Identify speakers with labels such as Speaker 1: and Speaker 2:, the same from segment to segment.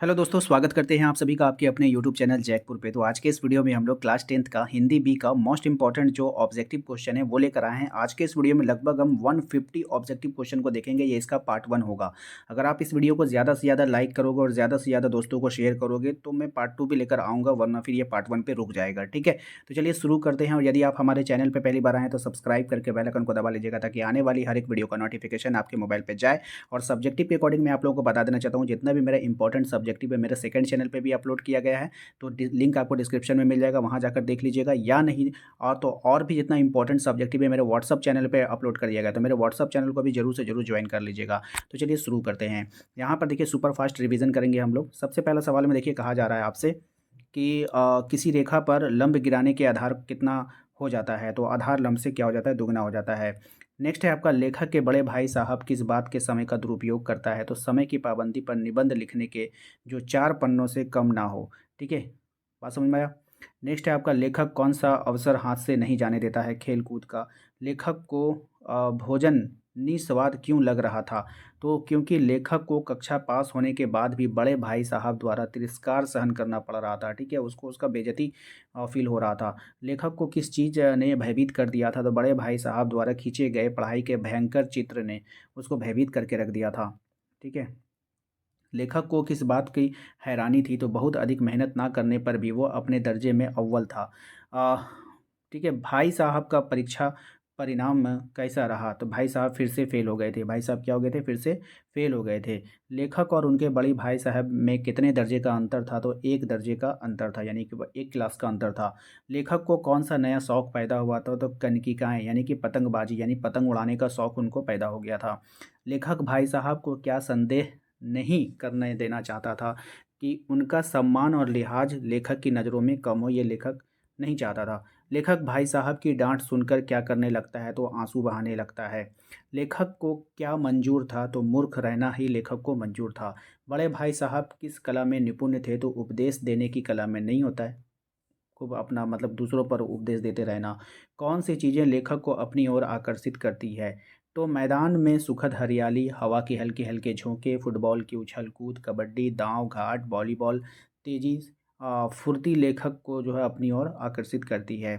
Speaker 1: Hello दोस्तों, स्वागत करते हैं आप सभी का आपके अपने यूट्यूब चैनल जैकपुर पे। तो आज के इस वीडियो में हम लोग क्लास 10th का हिंदी बी का मोस्ट इंपॉर्टेंट जो ऑब्जेक्टिव क्वेश्चन है वो लेकर आए हैं। आज के इस वीडियो में लगभग हम 150 ऑब्जेक्टिव क्वेश्चन को देखेंगे। ये इसका पार्ट 1 होगा। अगर आप इस वीडियो को ज़्यादा से ज़्यादा लाइक करोगे और ज़्यादा से ज़्यादा दोस्तों को शेयर करोगे तो मैं पार्ट 2 भी लेकर आऊँगा, वरना फिर ये पार्ट 1 पे रुक जाएगा। ठीक है, तो चलिए शुरू करते हैं। और यदि आप हमारे चैनल पर पहली बार आएँ तो सब्सक्राइब करके बेल आइकन को दबा लीजिएगा, ताकि आने वाली हर एक वीडियो का नोटिफिकेशन आपके मोबाइल पर जाए। और सब्जेक्टिव के अकॉर्डिंग मैं आप लोगों को बता देना चाहता हूँ, जितना भी मेरा इंपॉर्टेंट सब्जेक्टिव है मेरे सेकंड चैनल पे भी अपलोड किया गया है। तो लिंक आपको डिस्क्रिप्शन में मिल जाएगा, वहाँ जाकर देख लीजिएगा। या नहीं और भी जितना इंपॉर्टेंट सब्जेक्टिव है मेरे व्हाट्सअप चैनल पे अपलोड कर दिया गया, तो मेरे व्हाट्सअप चैनल को भी जरूर से जरूर ज्वाइन कर लीजिएगा। तो चलिए शुरू करते हैं। यहाँ पर देखिए सुपर फास्ट रिवीजन करेंगे हम लोग। सबसे पहला सवाल में देखिए कहा जा रहा है आपसे कि किसी रेखा पर लंब गिराने के आधार कितना हो जाता है। तो आधार लंब से क्या हो जाता है, दुगना हो जाता है। नेक्स्ट है आपका, लेखक के बड़े भाई साहब किस बात के समय का दुरुपयोग करता है। तो समय की पाबंदी पर निबंध लिखने के जो 4 पन्नों से कम ना हो। ठीक है, बात समझ में आया। नेक्स्ट है आपका, लेखक कौन सा अवसर हाथ से नहीं जाने देता है। खेल कूद का। लेखक को भोजन निस्वाद क्यों लग रहा था। तो क्योंकि लेखक को कक्षा पास होने के बाद भी बड़े भाई साहब द्वारा तिरस्कार सहन करना पड़ रहा था। ठीक है, उसको उसका बेइज्जती फील हो रहा था। लेखक को किस चीज़ ने भयभीत कर दिया था। तो बड़े भाई साहब द्वारा खींचे गए पढ़ाई के भयंकर चित्र ने उसको भयभीत करके रख दिया था। ठीक है, लेखक को किस बात की हैरानी थी। तो बहुत अधिक मेहनत ना करने पर भी वो अपने दर्जे में अव्वल था। आ, ठीक है, भाई साहब का परीक्षा परिणाम कैसा रहा। तो भाई साहब फिर से फेल हो गए थे। भाई साहब क्या हो गए थे, फिर से फेल हो गए थे। लेखक और उनके बड़ी भाई साहब में कितने दर्जे का अंतर था। तो एक दर्जे का अंतर था, यानी कि एक क्लास का अंतर था। लेखक को कौन सा नया शौक पैदा हुआ था। तो कनकिकाएँ यानी कि पतंगबाजी, यानी पतंग उड़ाने का शौक उनको पैदा हो गया था। लेखक भाई साहब को क्या संदेह नहीं करने देना चाहता था कि उनका सम्मान और लिहाज लेखक की नज़रों में कम हो। ये लेखक नहीं चाहता था। लेखक भाई साहब की डांट सुनकर क्या करने लगता है। तो आंसू बहाने लगता है। लेखक को क्या मंजूर था। तो मूर्ख रहना ही लेखक को मंजूर था। बड़े भाई साहब किस कला में निपुण थे। तो उपदेश देने की कला में। नहीं होता है खूब अपना मतलब दूसरों पर उपदेश देते रहना। कौन सी चीज़ें लेखक को अपनी ओर आकर्षित करती है। तो मैदान में सुखद हरियाली, हवा के हल्के हल्के झोंके, फुटबॉल की उछल कूद, कबड्डी, दांव घाट, वॉलीबॉल, तेजी फुर्ती लेखक को जो है अपनी ओर आकर्षित करती है।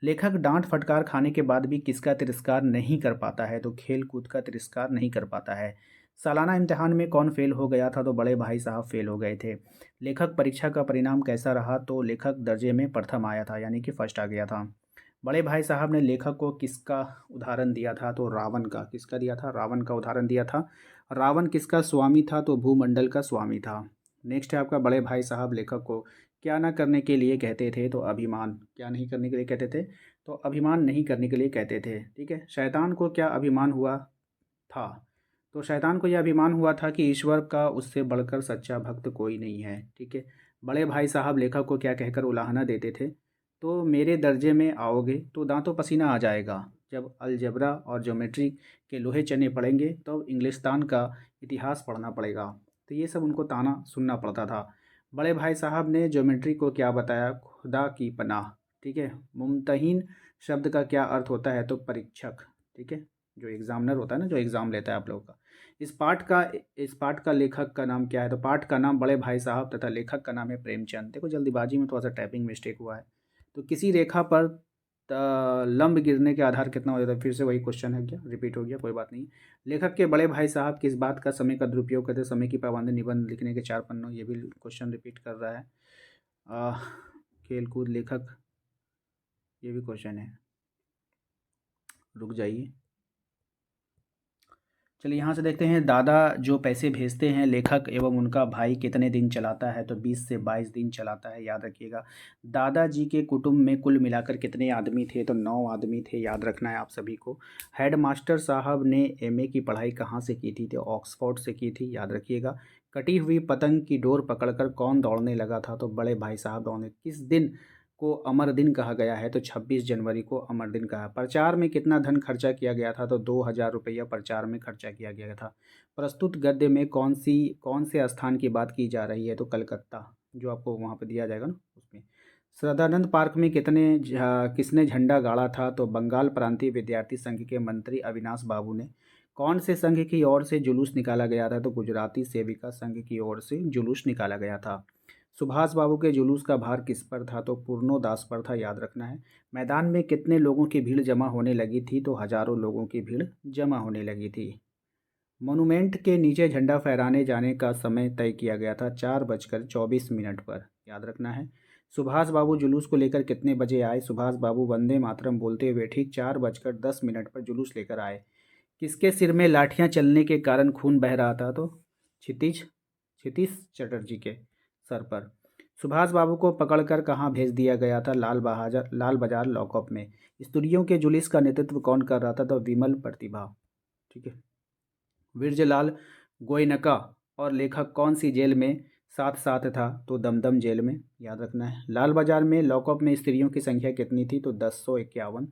Speaker 1: लेखक डांट फटकार खाने के बाद भी किसका तिरस्कार नहीं कर पाता है। तो खेल कूद का तिरस्कार नहीं कर पाता है। सालाना इम्तिहान में कौन फेल हो गया था। तो बड़े भाई साहब फेल हो गए थे। लेखक परीक्षा का परिणाम कैसा रहा। तो लेखक दर्जे में प्रथम आया था, यानी कि फर्स्ट आ गया था। बड़े भाई साहब ने लेखक को किसका उदाहरण दिया था। तो रावण का। किसका दिया था, रावण का उदाहरण दिया था। रावण किसका स्वामी था। तो भूमंडल का स्वामी था। नेक्स्ट है आपका, बड़े भाई साहब लेखक को क्या ना करने के लिए कहते थे। तो अभिमान। क्या नहीं करने के लिए कहते थे। तो अभिमान नहीं करने के लिए कहते थे। ठीक है, शैतान को क्या अभिमान हुआ था। तो शैतान को यह अभिमान हुआ था कि ईश्वर का उससे बढ़कर सच्चा भक्त कोई नहीं है। ठीक है, बड़े भाई साहब लेखक को क्या कहकर उलाहना देते थे। तो मेरे दर्जे में आओगे तो दांतों पसीना आ जाएगा। जब अलजबरा और ज्योमेट्री के लोहे चने पड़ेंगे तो इंग्लिस्तान का इतिहास पढ़ना पड़ेगा। तो ये सब उनको ताना सुनना पड़ता था। बड़े भाई साहब ने ज्योमेट्री को क्या बताया, खुदा की पनाह। ठीक है, मुमतहिन शब्द का क्या अर्थ होता है। तो परीक्षक। ठीक है, जो एग्जामिनर होता है ना, जो एग्ज़ाम लेता है आप लोगों का। इस पाठ का लेखक का नाम क्या है। तो पाठ का नाम बड़े भाई साहब तथा लेखक का नाम है प्रेमचंद। देखो जल्दीबाजी में थोड़ा सा टाइपिंग मिस्टेक हुआ है। तो किसी रेखा पर लंब गिरने के आधार कितना हो जाता है। फिर से वही क्वेश्चन है, क्या रिपीट हो गया, कोई बात नहीं। लेखक के बड़े भाई साहब किस बात का समय का दुरुपयोग करते हैं। समय की पाबंदी, निबंध लिखने के 4 पन्नों। ये भी क्वेश्चन रिपीट कर रहा है। अ, खेल कूद लेखक, ये भी क्वेश्चन है। रुक जाइए, चलिए यहाँ से देखते हैं। दादा जो पैसे भेजते हैं लेखक एवं उनका भाई कितने दिन चलाता है। तो 20 से 22 दिन चलाता है, याद रखिएगा। दादाजी के कुटुंब में कुल मिलाकर कितने आदमी थे। तो 9 आदमी थे, याद रखना है आप सभी को। हेडमास्टर साहब ने एमए की पढ़ाई कहाँ से की थी। तो ऑक्सफोर्ड से की थी, याद रखिएगा। कटी हुई पतंग की डोर पकड़कर कौन दौड़ने लगा था। तो बड़े भाई साहब दौड़ने। किस दिन को अमर दिन कहा गया है। तो 26 जनवरी को अमर दिन कहा। प्रचार में कितना धन खर्चा किया गया था। तो 2000 रुपया प्रचार में खर्चा किया गया था। प्रस्तुत गद्य में कौन से स्थान की बात की जा रही है। तो कलकत्ता, जो आपको वहाँ पे दिया जाएगा ना उसमें। सदानंद पार्क में किसने झंडा गाड़ा था। तो बंगाल प्रांतीय विद्यार्थी संघ के मंत्री अविनाश बाबू ने। कौन से संघ की ओर से जुलूस निकाला गया था? तो गुजराती सेविका संघ की ओर से जुलूस निकाला गया था। सुभाष बाबू के जुलूस का भार किस पर था? तो पूर्णोदास पर था, याद रखना है। मैदान में कितने लोगों की भीड़ जमा होने लगी थी? तो हजारों लोगों की भीड़ जमा होने लगी थी। मोनूमेंट के नीचे झंडा फहराने जाने का समय तय किया गया था 4:24 पर, याद रखना है। सुभाष बाबू जुलूस को लेकर कितने बजे आए? सुभाष बाबू वंदे मातरम बोलते हुए ठीक 4:10 पर जुलूस लेकर आए। किसके सिर में लाठियां चलने के कारण खून बह रहा था? तो क्षितिज क्षितिज चटर्जी के सर पर। सुभाष बाबू को पकड़कर कहाँ भेज दिया गया था? लाल बाजार लॉकअप में। स्टूडियो के जुलूस का नेतृत्व कौन कर रहा था? तो विमल प्रतिभा। ठीक है। विरजलाल गोयनका और लेखक कौन सी जेल में साथ साथ था? तो दमदम जेल में, याद रखना है। लाल बाजार में लॉकअप में स्त्रियों की संख्या कितनी थी? तो 1051।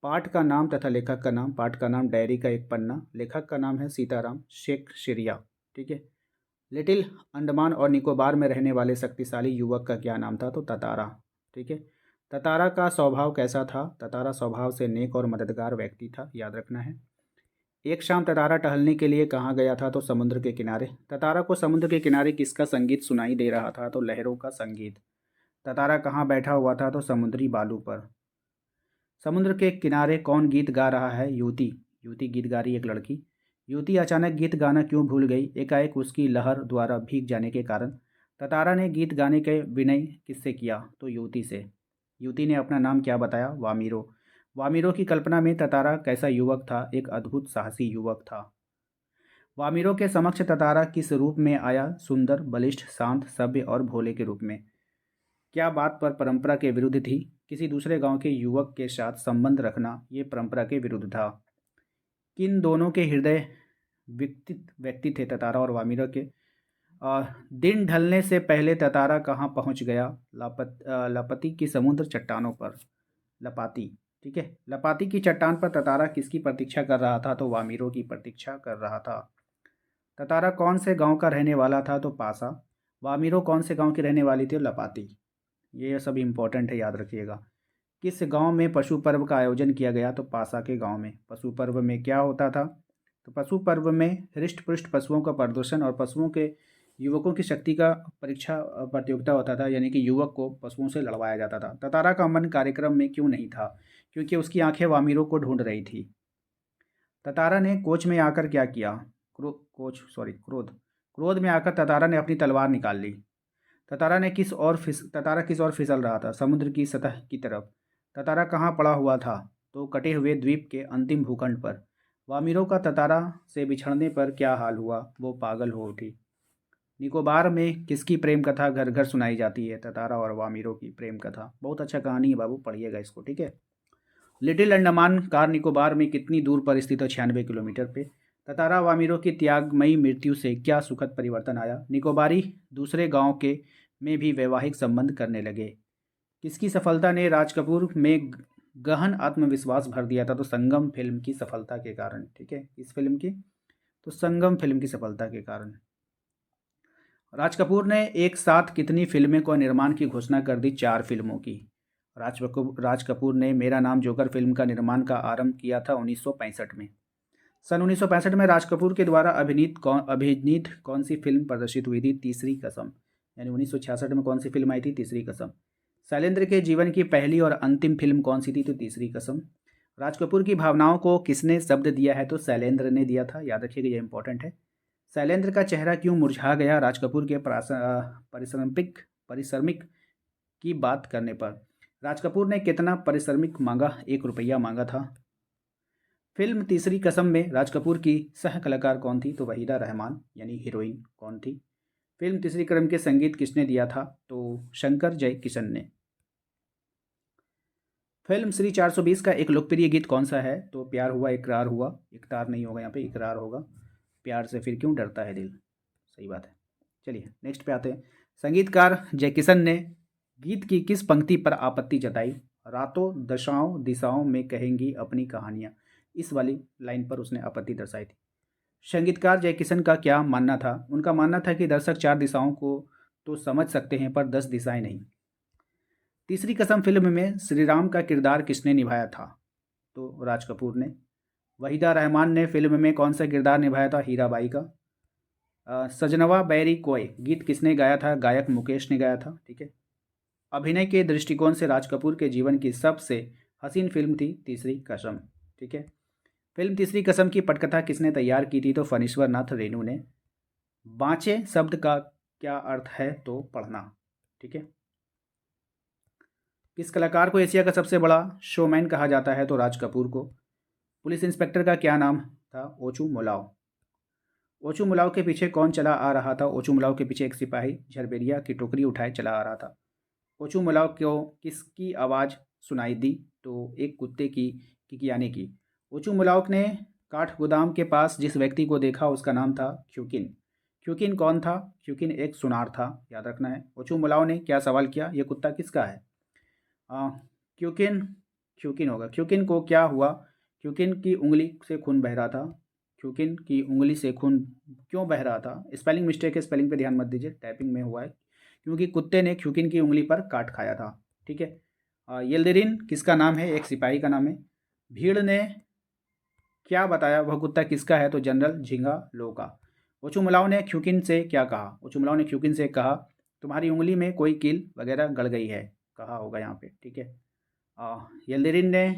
Speaker 1: पाठ का नाम तथा लेखक का नाम। पाठ का नाम डायरी का एक पन्ना। लेखक का नाम है सीताराम शेख शिरिया। ठीक है। लिटिल अंडमान और निकोबार में रहने वाले शक्तिशाली युवक का क्या नाम था? तो ततारा। ठीक है। ततारा का स्वभाव कैसा था? ततारा स्वभाव से नेक और मददगार व्यक्ति था, याद रखना है। एक शाम ततारा टहलने के लिए कहाँ गया था? तो समुद्र के किनारे। ततारा को समुद्र के किनारे किसका संगीत सुनाई दे रहा था? तो लहरों का संगीत। ततारा कहाँ बैठा हुआ था? तो समुद्री बालू पर। समुद्र के किनारे कौन गीत गा रहा है? युवती। युवती गीत गा रही है, एक लड़की। युवती अचानक गीत गाना क्यों भूल गई? एकाएक उसकी लहर द्वारा भीग जाने के कारण। ततारा ने गीत गाने के विनय किससे किया? तो युवती से। युवती ने अपना नाम क्या बताया? वामीरो। वामीरो की कल्पना में ततारा कैसा युवक था? एक अद्भुत साहसी युवक था। वामीरो के समक्ष ततारा किस रूप में आया? सुंदर, बलिष्ठ, शांत, सभ्य और भोले के रूप में। क्या बात पर परंपरा के विरुद्ध थी? किसी दूसरे गांव के युवक के साथ संबंध रखना ये परंपरा के विरुद्ध था। किन दोनों के हृदय व्यक्ति थे? ततारा और वामीरो के। दिन ढलने से पहले ततारा कहाँ पहुँच गया? लपति की समुद्र चट्टानों पर। लपाती। ठीक है। लपाती की चट्टान पर ततारा किसकी प्रतीक्षा कर रहा था? तो वामीरो की प्रतीक्षा कर रहा था। ततारा कौन से गांव का रहने वाला था? तो पासा। वामीरो कौन से गांव की रहने वाली थी? लपाती। ये सब इम्पोर्टेंट है, याद रखिएगा। किस गांव में पशु पर्व का आयोजन किया गया? तो पासा के गांव में। पशु पर्व में क्या होता था? तो पशु पर्व में हृष्ट पुष्ट पशुओं का प्रदर्शन और पशुओं के युवकों की शक्ति का परीक्षा प्रतियोगिता होता था, यानी कि युवक को पशुओं से लड़वाया जाता था। ततारा का मन कार्यक्रम में क्यों नहीं था? क्योंकि उसकी आंखें वामीरो को ढूंढ रही थी। ततारा ने कोच में आकर क्या किया? क्रोध। क्रोध में आकर ततारा ने अपनी तलवार निकाल ली। ततारा किस ओर फिसल रहा था? समुद्र की सतह की तरफ। ततारा कहाँ पड़ा हुआ था? तो कटे हुए द्वीप के अंतिम भूखंड पर। वामीरो का ततारा से बिछड़ने पर क्या हाल हुआ? वो पागल हो उठी। निकोबार में किसकी प्रेम कथा घर घर सुनाई जाती है? ततारा और वामीरो की प्रेम कथा। बहुत अच्छा कहानी है बाबू, पढ़िएगा इसको। ठीक है। लिटिल अंडमान कार निकोबार में कितनी दूर पर स्थित है? 96 किलोमीटर पे। ततारा वामीरो की त्यागमयी मृत्यु से क्या सुखद परिवर्तन आया? निकोबारी दूसरे गांव के में भी वैवाहिक संबंध करने लगे। किसकी सफलता ने राज कपूर में गहन आत्मविश्वास भर दिया था? तो संगम फिल्म की सफलता के कारण। ठीक है। इस फिल्म की, तो संगम फिल्म की सफलता के कारण। राज कपूर ने एक साथ कितनी फिल्में को निर्माण की घोषणा कर दी? 4 फिल्मों की। राज कपूर ने मेरा नाम जोकर फिल्म का निर्माण का आरंभ किया था 1965 में। सन 1965 में राज कपूर के द्वारा अभिनीत कौन सी फिल्म प्रदर्शित हुई थी? तीसरी कसम। यानी 1966 में कौन सी फिल्म आई थी? तीसरी कसम। शैलेंद्र के जीवन की पहली और अंतिम फिल्म कौन सी थी? तो तीसरी कसम। राज कपूर की भावनाओं को किसने शब्द दिया है? तो शैलेंद्र ने दिया था, याद रखिएगा, ये इंपॉर्टेंट है। शैलेंद्र का चेहरा क्यों मुरझा गया राज कपूर के परिश्रमिक की बात करने पर? राज कपूर ने कितना परिश्रमिक मांगा? 1 रुपया मांगा था। फिल्म तीसरी कसम में राज कपूर की सह कलाकार कौन थी? तो वहीदा रहमान, यानी हीरोइन कौन थी? फिल्म तीसरी कसम के संगीत किसने दिया था? तो शंकर जयकिशन ने। फिल्म श्री 420 का एक लोकप्रिय गीत कौन सा है? तो प्यार हुआ इकरार हुआ। इकरार नहीं होगा यहाँ पे, इकरार होगा। प्यार से फिर क्यों डरता है दिल। सही बात है। चलिए नेक्स्ट पे आते हैं। संगीतकार जयकिशन ने गीत की किस पंक्ति पर आपत्ति जताई? रातों दशाओं दिशाओं में कहेंगी अपनी कहानियाँ। इस वाली लाइन पर उसने आपत्ति दर्शाई थी। संगीतकार जयकिशन का क्या मानना था? उनका मानना था कि दर्शक 4 दिशाओं को तो समझ सकते हैं पर 10 दिशाएं नहीं। तीसरी कसम फिल्म में श्री राम का किरदार किसने निभाया था? तो राज कपूर ने। वहीदा रहमान ने फिल्म में कौन सा किरदार निभाया था? हीराबाई का। सजनवा बैरी कोय गीत किसने गाया था? गायक मुकेश ने गाया था। ठीक है। अभिनय के दृष्टिकोण से राज कपूर के जीवन की सबसे हसीन फिल्म थी तीसरी कसम। ठीक है। फिल्म तीसरी कसम की पटकथा किसने तैयार की थी? तो फणीश्वर नाथ रेणु ने। बाँचे शब्द का क्या अर्थ है? तो पढ़ना। ठीक है। किस कलाकार को एशिया का सबसे बड़ा शोमैन कहा जाता है? तो राज कपूर को। पुलिस इंस्पेक्टर का क्या नाम था? ओचू मुलाव। ओचू मुलाव के पीछे कौन चला आ रहा था? ओचू मुलाव के पीछे एक सिपाही झरबेरिया की टोकरी उठाए चला आ रहा था। ओचू मुलाव को किसकी आवाज़ सुनाई दी? तो एक कुत्ते की किकियाने की। ओचू मुलाव ने काठ गोदाम के पास जिस व्यक्ति को देखा उसका नाम था क्यूकिन। क्यूकिन कौन था? क्यूकिन एक सुनार था, याद रखना है। ओचू मुलाव ने क्या सवाल किया? ये कुत्ता किसका है? आ, क्यूकिन क्यूकिन होगा। क्यूकिन को क्या हुआ? क्यूकिन की उंगली से खून बह रहा था। क्यूकिन की उंगली से खून क्यों बह रहा था? स्पेलिंग मिस्टेक है, स्पेलिंग पे ध्यान मत दीजिए, टाइपिंग में हुआ है। क्योंकि कुत्ते ने क्यूकिन की उंगली पर काट खाया था। ठीक है। यिल्दिरिन किसका नाम है? एक सिपाही का नाम है। भीड़ ने क्या बताया? वह कुत्ता किसका है? तो जनरल झिंगा लो का। ओचुमुलाव ने क्यूकिन से क्या कहा? ओचुमुलाव ने क्यूकिन से कहा तुम्हारी उंगली में कोई कील वगैरह गड़ गई है, कहा होगा यहाँ पे। ठीक है। यिल्दिरिन ने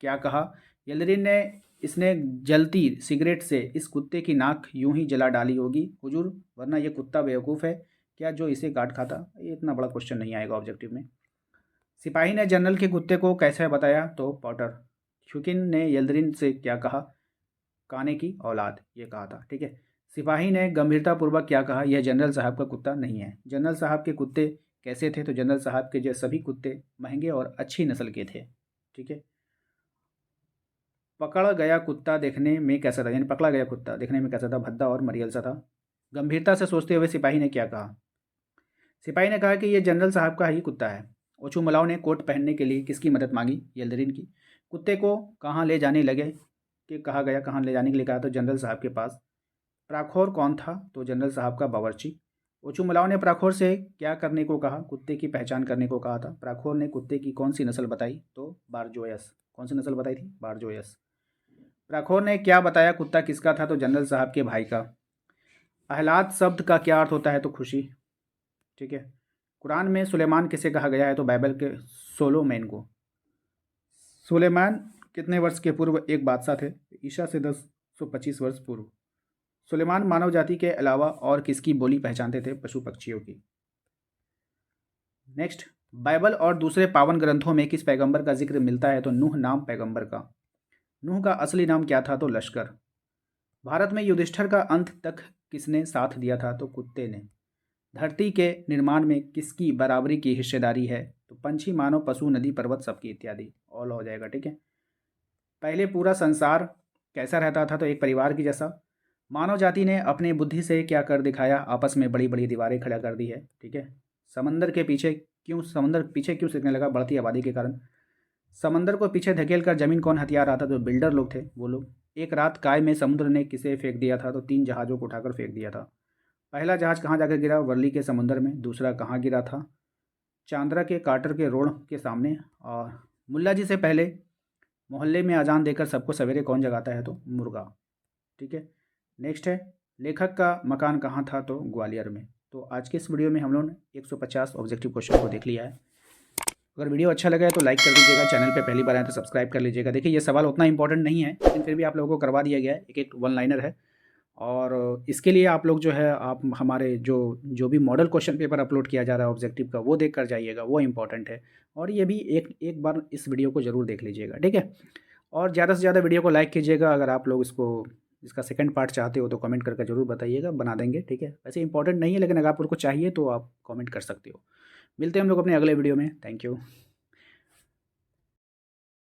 Speaker 1: क्या कहा? यिल्दिरिन ने इसने जलती सिगरेट से इस कुत्ते की नाक यूं ही जला डाली होगी हुजूर, वरना ये कुत्ता बेवकूफ़ है क्या जो इसे काट खाता? ये इतना बड़ा क्वेश्चन नहीं आएगा ऑब्जेक्टिव में। सिपाही ने जनरल के कुत्ते को कैसे बताया? तो पॉटर। क्यूकिन ने यिल्दिरिन से क्या कहा? काने की औलाद, ये कहा था। ठीक है। सिपाही ने गंभीरतापूर्वक क्या कहा? यह जनरल साहब का कुत्ता नहीं है। जनरल साहब के कुत्ते कैसे थे? तो जनरल साहब के जो सभी कुत्ते महंगे और अच्छी नस्ल के थे। ठीक है। पकड़ गया कुत्ता देखने में कैसा था? यानी पकड़ा गया कुत्ता देखने में कैसा था? भद्दा और मरियल सा था। गंभीरता से सोचते हुए सिपाही ने क्या कहा? सिपाही ने कहा कि यह जनरल साहब का ही कुत्ता है। ओछू मलाव ने कोट पहनने के लिए किसकी मदद मांगी? यल्दरिन की। कुत्ते को कहाँ ले जाने लगे कि कहा गया, कहाँ ले जाने के लिए कहा? तो जनरल साहब के पास। प्राखोर कौन था? तो जनरल साहब का बावर्ची। ओछू मलाव ने प्राखोर से क्या करने को कहा? कुत्ते की पहचान करने को कहा था। प्राखोर ने कुत्ते की कौन सी नस्ल बताई? तो बारजोयस। कौन सी नस्ल बताई थी? बारजोयस। प्राखोर ने क्या बताया कुत्ता किसका था? तो जनरल साहब के भाई का। आहलाद शब्द का क्या अर्थ होता है? तो खुशी। ठीक है। कुरान में सुलेमान किसे कहा गया है? तो बाइबल के सोलोमैन को। सुलेमान कितने वर्ष के पूर्व एक बादशाह थे? ईसा से 1025 वर्ष पूर्व। सुलेमान मानव जाति के अलावा और किसकी बोली पहचानते थे? पशु पक्षियों की। नेक्स्ट, बाइबल और दूसरे पावन ग्रंथों में किस पैगंबर का जिक्र मिलता है? तो नूह नाम पैगंबर का। नूह का असली नाम क्या था? तो लश्कर। भारत में युधिष्ठिर का अंत तक किसने साथ दिया था? तो कुत्ते ने। धरती के निर्माण में किसकी बराबरी की हिस्सेदारी है? तो पंछी, मानव, पशु, नदी, पर्वत, सबकी इत्यादि। ऑल हो जाएगा। ठीक है। पहले पूरा संसार कैसा रहता था? तो एक परिवार की जैसा। मानव जाति ने अपनी बुद्धि से क्या कर दिखाया? आपस में बड़ी बड़ी दीवारें खड़ा कर दी है। ठीक है। समंदर पीछे क्यों सिकने लगा? बढ़ती आबादी के कारण। समंदर को पीछे धकेल कर जमीन कौन हथिया रहा था? तो बिल्डर लोग थे वो लोग। एक रात काय में समुद्र ने किसे फेंक दिया था? तो 3 जहाज़ों को उठाकर फेंक दिया था। पहला जहाज़ कहाँ जाकर गिरा? वर्ली के समुद्र में। दूसरा कहाँ गिरा था? चांद्रा के कार्टर के रोड के सामने। और मुल्ला जी से पहले मोहल्ले में अजान देकर सबको सवेरे कौन जगाता है? तो मुर्गा। ठीक है। नेक्स्ट है, लेखक का मकान कहाँ था? तो ग्वालियर में। तो आज के इस वीडियो में हम लोग ने 150 ऑब्जेक्टिव क्वेश्चन को देख लिया है। अगर वीडियो अच्छा लगा है तो लाइक कर दीजिएगा, चैनल पे पहली बार आए तो सब्सक्राइब कर लीजिएगा। देखिए ये सवाल उतना इंपॉर्टेंट नहीं है, लेकिन फिर भी आप लोगों को करवा दिया गया है। एक एक वन लाइनर है, और इसके लिए आप लोग जो है आप हमारे जो भी मॉडल क्वेश्चन पेपर अपलोड किया जा रहा है ऑब्जेक्टिव का, वो देख कर जाइएगा, वो इंपॉर्टेंट है। और ये भी एक बार इस वीडियो को ज़रूर देख लीजिएगा। ठीक है। और ज़्यादा से ज़्यादा वीडियो को लाइक कीजिएगा। अगर आप लोग इसका सेकंड पार्ट चाहते हो तो कमेंट करके ज़रूर बताइएगा, बना देंगे। ठीक है। वैसे इंपॉर्टेंट नहीं है, लेकिन अगर आप लोग को चाहिए तो आप कमेंट कर सकते हो। मिलते हैं हम लोग अपने अगले वीडियो में। Thank you.